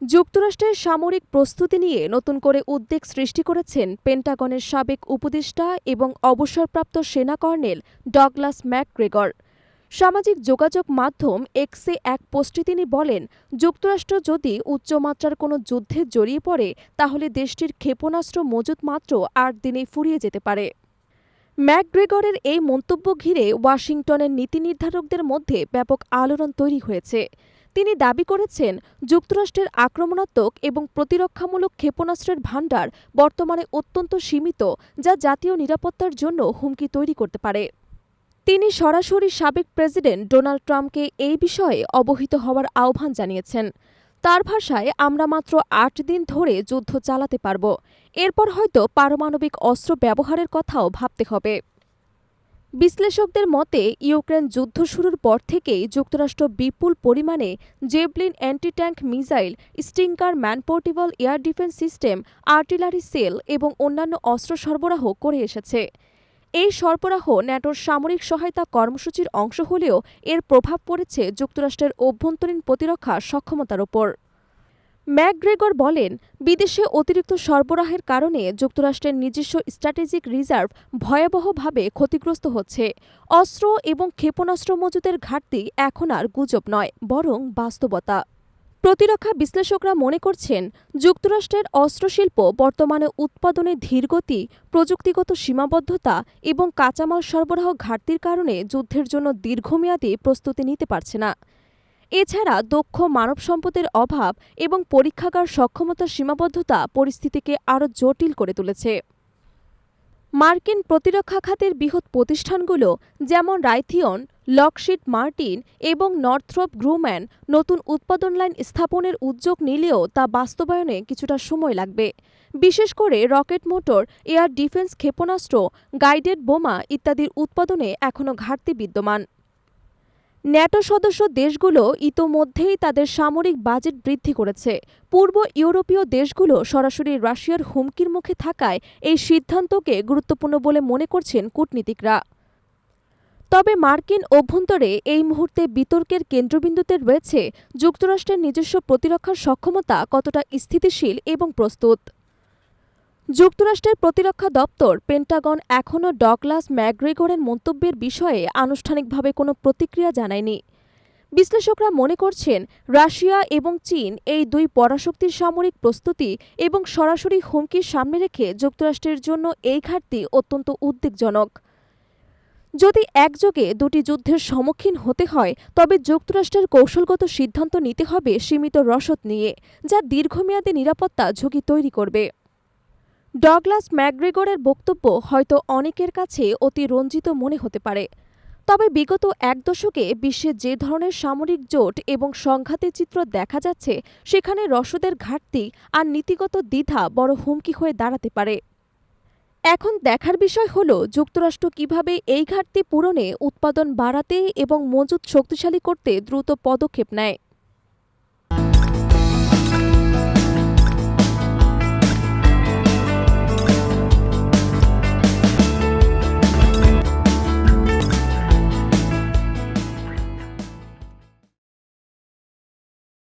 যুক্তরাষ্ট্রের সামরিক প্রস্তুতি নিয়ে নতুন করে উদ্বেগ সৃষ্টি করেছেন পেন্টাগনের সাবেক উপদেষ্টা এবং অবসরপ্রাপ্ত সেনা কর্নেল ডগলাস ম্যাকগ্রেগর। সামাজিক যোগাযোগ মাধ্যম এক্সে এক পোস্টে তিনি বলেন, যুক্তরাষ্ট্র যদি উচ্চমাত্রার কোনো যুদ্ধে জড়িয়ে পড়ে তাহলে দেশটির ক্ষেপণাস্ত্র মজুত মাত্র ৮ দিনেই ফুরিয়ে যেতে পারে। ম্যাকগ্রেগরের এই মন্তব্য ঘিরে ওয়াশিংটনের নীতি নির্ধারকদের মধ্যে ব্যাপক আলোড়ন তৈরি হয়েছে। তিনি দাবি করেছেন, যুক্তরাষ্ট্রের আক্রমণাত্মক এবং প্রতিরক্ষামূলক ক্ষেপণাস্ত্রের ভাণ্ডার বর্তমানে অত্যন্ত সীমিত, যা জাতীয় নিরাপত্তার জন্য হুমকি তৈরি করতে পারে। তিনি সরাসরি সাবেক প্রেসিডেন্ট ডোনাল্ড ট্রাম্পকে এই বিষয়ে অবহিত হওয়ার আহ্বান জানিয়েছেন। তার ভাষায়, আমরা মাত্র ৮ দিন ধরে যুদ্ধ চালাতে পারব, এরপর হয়তো পারমাণবিক অস্ত্র ব্যবহারের কথাও ভাবতে হবে। বিশ্লেষকদের মতে, ইউক্রেন যুদ্ধ শুরুর পর থেকেই যুক্তরাষ্ট্র বিপুল পরিমাণে javelin anti tank missile, stinger man portable air defence system, artillery shell এবং অন্যান্য অস্ত্র সরবরাহ করে এসেছে। এই সরবরাহ ন্যাটোর সামরিক সহায়তা কর্মসূচির অংশ হলেও এর প্রভাব পড়েছে যুক্তরাষ্ট্রের অভ্যন্তরীণ প্রতিরক্ষা সক্ষমতার ওপর। ম্যাকগ্রেগর বলেন, বিদেশে অতিরিক্ত সরবরাহের কারণে যুক্তরাষ্ট্রের নিজস্ব স্ট্র্যাটেজিক রিজার্ভ ভয়াবহভাবে ক্ষতিগ্রস্ত হচ্ছে। অস্ত্র এবং ক্ষেপণাস্ত্র মজুতের ঘাটতি এখন আর গুজব নয়, বরং বাস্তবতা। প্রতিরক্ষা বিশ্লেষকরা মনে করছেন, যুক্তরাষ্ট্রের অস্ত্রশিল্প বর্তমানে উৎপাদনে ধীরগতি, প্রযুক্তিগত সীমাবদ্ধতা এবং কাঁচামাল সরবরাহ ঘাটতির কারণে যুদ্ধের জন্য দীর্ঘমেয়াদী প্রস্তুতি নিতে পারছে না। এছাড়া দক্ষ মানব সম্পদের অভাব এবং পরীক্ষাগার সক্ষমতার সীমাবদ্ধতা পরিস্থিতিকে আরও জটিল করে তুলেছে। মার্কিন প্রতিরক্ষা খাতের বৃহৎ প্রতিষ্ঠানগুলো যেমন রাইথিয়ন, লকহিড মার্টিন এবং নর্থ্রপ গ্রুম্যান নতুন উৎপাদন লাইন স্থাপনের উদ্যোগ নিলেও তা বাস্তবায়নে কিছুটা সময় লাগবে। বিশেষ করে রকেট মোটর, এয়ার ডিফেন্স ক্ষেপণাস্ত্র, গাইডেড বোমা ইত্যাদির উৎপাদনে এখনও ঘাটতি বিদ্যমান। ন্যাটো সদস্য দেশগুলো ইতোমধ্যেই তাদের সামরিক বাজেট বৃদ্ধি করেছে। পূর্ব ইউরোপীয় দেশগুলো সরাসরি রাশিয়ার হুমকির মুখে থাকায় এই সিদ্ধান্তকে গুরুত্বপূর্ণ বলে মনে করছেন কূটনীতিকরা। তবে মার্কিন অভ্যন্তরে এই মুহূর্তে বিতর্কের কেন্দ্রবিন্দুতে রয়েছে যুক্তরাষ্ট্রের নিজস্ব প্রতিরক্ষার সক্ষমতা কতটা স্থিতিশীল এবং প্রস্তুত। যুক্তরাষ্ট্রের প্রতিরক্ষা দপ্তর পেন্টাগন এখনও ডগলাস ম্যাকগ্রেগরের মন্তব্যের বিষয়ে আনুষ্ঠানিকভাবে কোনো প্রতিক্রিয়া জানায়নি। বিশ্লেষকরা মনে করছেন, রাশিয়া এবং চীন এই দুই পরাশক্তির সামরিক প্রস্তুতি এবং সরাসরি হুমকির সামনে রেখে যুক্তরাষ্ট্রের জন্য এই ঘাটতি অত্যন্ত উদ্বেগজনক। যদি একযোগে দুটি যুদ্ধের সম্মুখীন হতে হয় তবে যুক্তরাষ্ট্রের কৌশলগত সিদ্ধান্ত নিতে হবে সীমিত রসদ নিয়ে, যা দীর্ঘমেয়াদী নিরাপত্তা ঝুঁকি তৈরি করবে। ডগলাস ম্যাকগ্রেগরের বক্তব্য হয়তো অনেকের কাছে অতি রঞ্জিত মনে হতে পারে, তবে বিগত এক দশকে বিশ্বে যে ধরনের সামরিক জোট এবং সংঘাতের চিত্র দেখা যাচ্ছে, সেখানে রসদের ঘাটতি আর নীতিগত দ্বিধা বড় হুমকি হয়ে দাঁড়াতে পারে। এখন দেখার বিষয় হল যুক্তরাষ্ট্র কিভাবে এই ঘাটতি পূরণে, উৎপাদন বাড়াতে এবং মজুত শক্তিশালী করতে দ্রুত পদক্ষেপ নেয়।